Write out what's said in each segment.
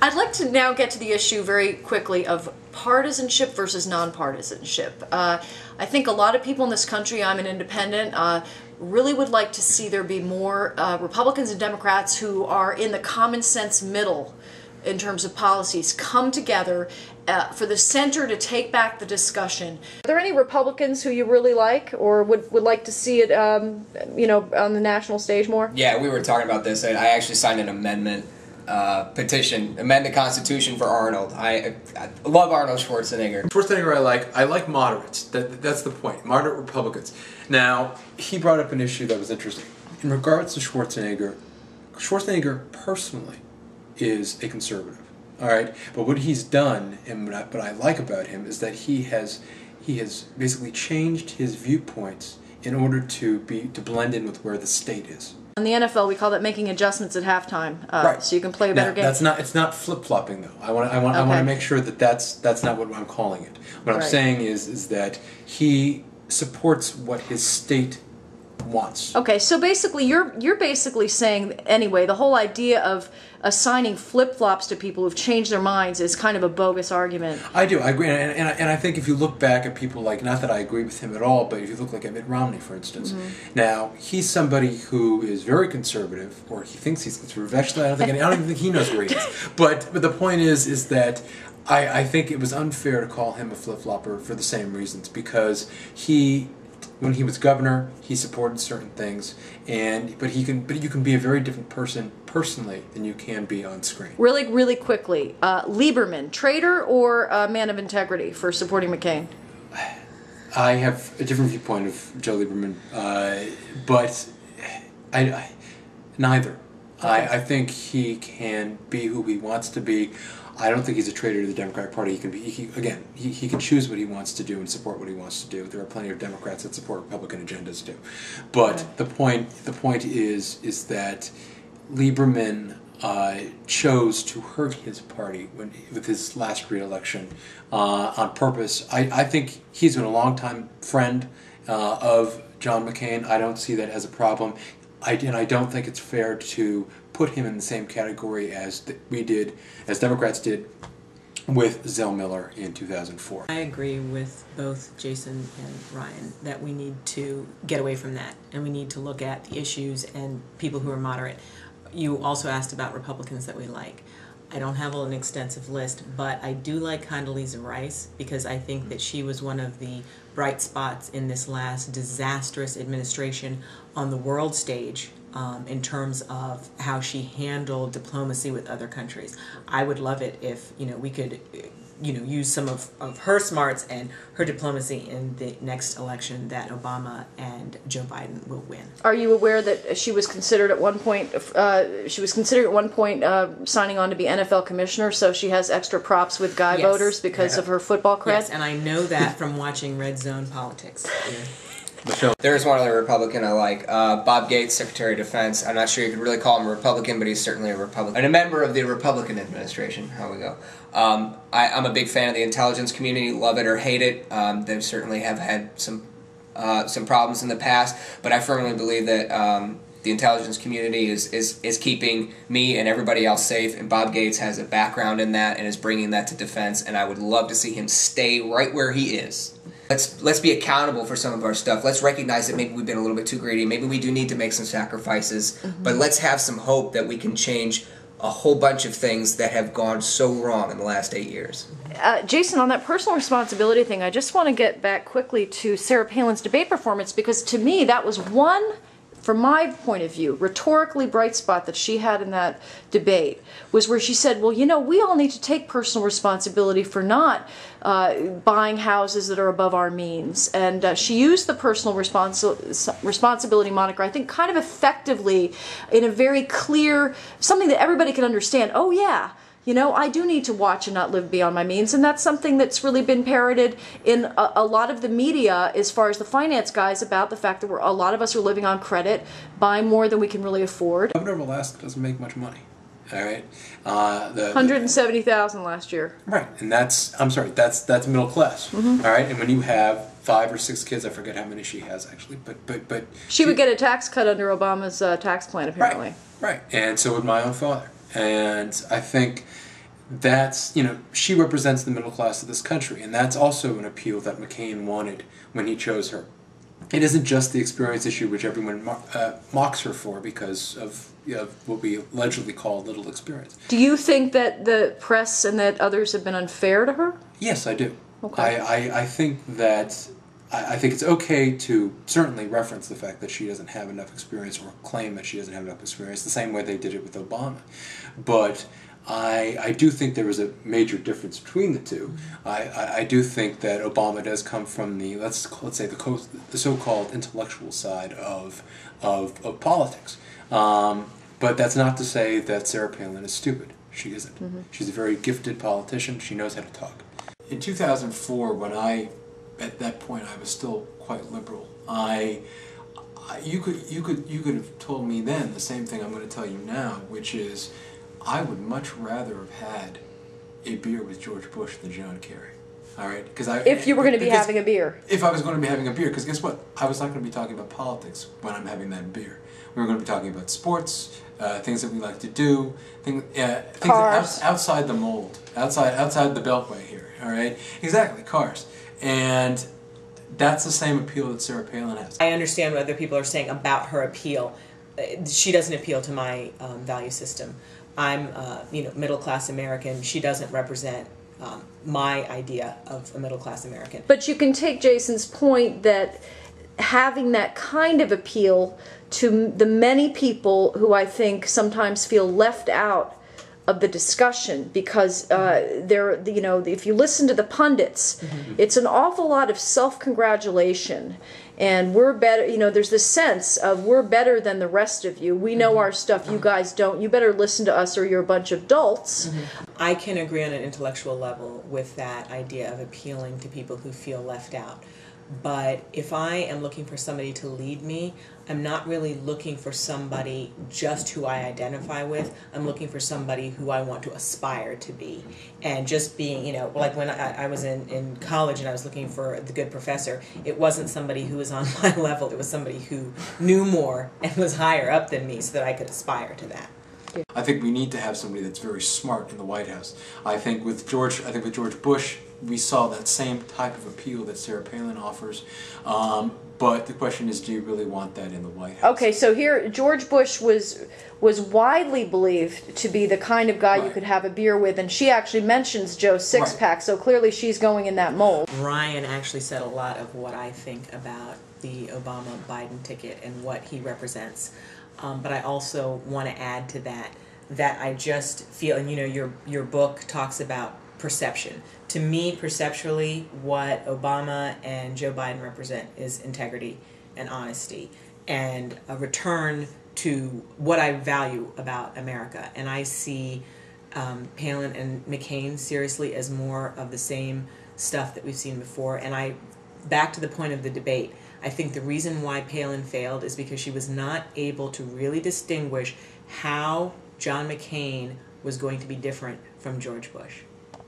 I'd like to now get to the issue very quickly of partisanship versus nonpartisanship. I think a lot of people in this country, I'm an independent, really would like to see there be more Republicans and Democrats who are in the common sense middle in terms of policies come together for the center to take back the discussion. Are there any Republicans who you really like or would like to see it you know, on the national stage more? Yeah, we were talking about this. I actually signed an amendment petition, amend the Constitution for Arnold. I love Arnold Schwarzenegger. Schwarzenegger I like moderates. That's the point. Moderate Republicans. Now, he brought up an issue that was interesting. In regards to Schwarzenegger personally is a conservative. All right, but what he's done, and what I like about him, is that he has basically changed his viewpoints in order to blend in with where the state is. In the NFL, we call that making adjustments at halftime, right. So you can play a better game. It's not flip-flopping though. I want to make sure that that's not what I'm calling it. What I'm saying is that he supports what his state wants. Okay, so basically you're basically saying, anyway, the whole idea of assigning flip-flops to people who've changed their minds is kind of a bogus argument. I do. I agree. And I think if you look back at people like, not that I agree with him at all, but if you look like at Mitt Romney, for instance, now, he's somebody who is very conservative, or he thinks he's conservative. Actually, I don't even think he knows where he is. But the point is that I think it was unfair to call him a flip-flopper for the same reasons, because when he was governor, he supported certain things, but you can be a very different person personally than you can be on screen. Really quickly, Lieberman, traitor or a man of integrity for supporting McCain? I have a different viewpoint of Joe Lieberman, but neither. Okay. I think he can be who he wants to be. I don't think he's a traitor to the Democratic Party. He can choose what he wants to do and support what he wants to do. There are plenty of Democrats that support Republican agendas too. But the point is that Lieberman chose to hurt his party with his last re-election on purpose. I think he's been a long-time friend of John McCain. I don't see that as a problem. I don't think it's fair to put him in the same category as Democrats did with Zell Miller in 2004. I agree with both Jason and Ryan that we need to get away from that, and we need to look at the issues and people who are moderate. You also asked about Republicans that we like. I don't have an extensive list, but I do like Condoleezza Rice because I think that she was one of the bright spots in this last disastrous administration on the world stage in terms of how she handled diplomacy with other countries. I would love it if we could use some of her smarts and her diplomacy in the next election that Obama and Joe Biden will win. Are you aware that she was considered at one point? Signing on to be NFL commissioner, so she has extra props with guy voters because of her football cred. Yes, and I know that from watching Red Zone Politics. Yeah. There's one other Republican I like, Bob Gates, Secretary of Defense. I'm not sure you could really call him a Republican, but he's certainly a Republican. And a member of the Republican administration. How we go. I'm a big fan of the intelligence community, love it or hate it. They certainly have had some problems in the past, but I firmly believe that the intelligence community is keeping me and everybody else safe, and Bob Gates has a background in that and is bringing that to defense, and I would love to see him stay right where he is. Let's be accountable for some of our stuff. Let's recognize that maybe we've been a little bit too greedy. Maybe we do need to make some sacrifices, but let's have some hope that we can change a whole bunch of things that have gone so wrong in the last 8 years. Jason, on that personal responsibility thing, I just want to get back quickly to Sarah Palin's debate performance, because to me that was one, from my point of view, rhetorically bright spot that she had in that debate was where she said, well, we all need to take personal responsibility for not buying houses that are above our means. And she used the personal responsibility moniker, I think, kind of effectively in a very clear, something that everybody can understand. Oh, yeah. I do need to watch and not live beyond my means, and that's something that's really been parroted in a lot of the media as far as the finance guys about the fact that a lot of us are living on credit, buying more than we can really afford. Governor of Alaska doesn't make much money, all right? $170,000 last year. Right, and that's middle class, all right? And when you have 5 or 6 kids, I forget how many she has actually, but she would get a tax cut under Obama's tax plan apparently. Right, and so would my own father. And I think that's, she represents the middle class of this country, and that's also an appeal that McCain wanted when he chose her. It isn't just the experience issue, which everyone mocks her for because of what we allegedly call little experience. Do you think that the press and that others have been unfair to her? Yes, I do. Okay. I think that I think it's okay to certainly reference the fact that she doesn't have enough experience or claim that she doesn't have enough experience, the same way they did it with Obama. But I do think there is a major difference between the two. I do think that Obama does come from the let's say the so-called intellectual side of politics, but that's not to say that Sarah Palin is stupid. She isn't. Mm-hmm. She's a very gifted politician. She knows how to talk. In 2004, when at that point I was still quite liberal, you could have told me then the same thing I'm going to tell you now, which is, I would much rather have had a beer with George Bush than John Kerry. All right, if you were going to be having a beer. If I was going to be having a beer, because guess what? I was not going to be talking about politics when I'm having that beer. We were going to be talking about sports, things that we like to do, things outside the mold, outside the beltway here. All right, exactly, cars, and that's the same appeal that Sarah Palin has. I understand what other people are saying about her appeal. She doesn't appeal to my value system. I'm, middle-class American. She doesn't represent my idea of a middle-class American. But you can take Jason's point that having that kind of appeal to the many people who I think sometimes feel left out of the discussion because if you listen to the pundits, it's an awful lot of self-congratulation. And we're better, there's this sense of we're better than the rest of you. We know our stuff, you guys don't. You better listen to us or you're a bunch of dolts. I can agree on an intellectual level with that idea of appealing to people who feel left out. But if I am looking for somebody to lead me, I'm not really looking for somebody just who I identify with. I'm looking for somebody who I want to aspire to be. And just being, like when I was in college and I was looking for the good professor, it wasn't somebody who was on my level. It was somebody who knew more and was higher up than me so that I could aspire to that. I think we need to have somebody that's very smart in the White House. I think with George Bush, we saw that same type of appeal that Sarah Palin offers. But the question is, do you really want that in the White House? Okay, so here, George Bush was widely believed to be the kind of guy you could have a beer with, and she actually mentions Joe Sixpack, so clearly she's going in that mold. Ryan actually said a lot of what I think about the Obama-Biden ticket and what he represents. But I also want to add to that I just feel, and your book talks about perception. To me, perceptually, what Obama and Joe Biden represent is integrity and honesty and a return to what I value about America. And I see Palin and McCain seriously as more of the same stuff that we've seen before. And back to the point of the debate, I think the reason why Palin failed is because she was not able to really distinguish how John McCain was going to be different from George Bush.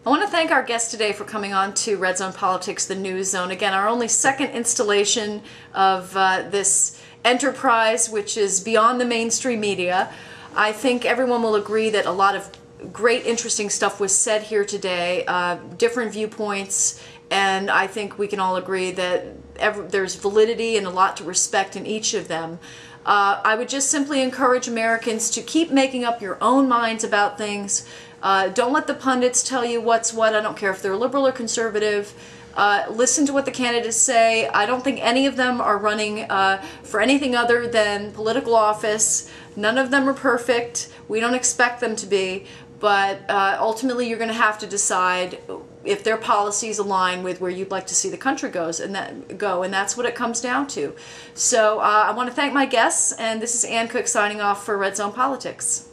I want to thank our guest today for coming on to Red Zone Politics, the News Zone. Again, our only second installation of this enterprise, which is beyond the mainstream media. I think everyone will agree that a lot of great, interesting stuff was said here today, different viewpoints, and I think we can all agree that there's validity and a lot to respect in each of them. I would just simply encourage Americans to keep making up your own minds about things. Don't let the pundits tell you what's what. I don't care if they're liberal or conservative. Listen to what the candidates say. I don't think any of them are running for anything other than political office. None of them are perfect. We don't expect them to be. But ultimately, you're going to have to decide if their policies align with where you'd like to see the country and that's what it comes down to. So I want to thank my guests, and this is Ann Cook signing off for Red Zone Politics.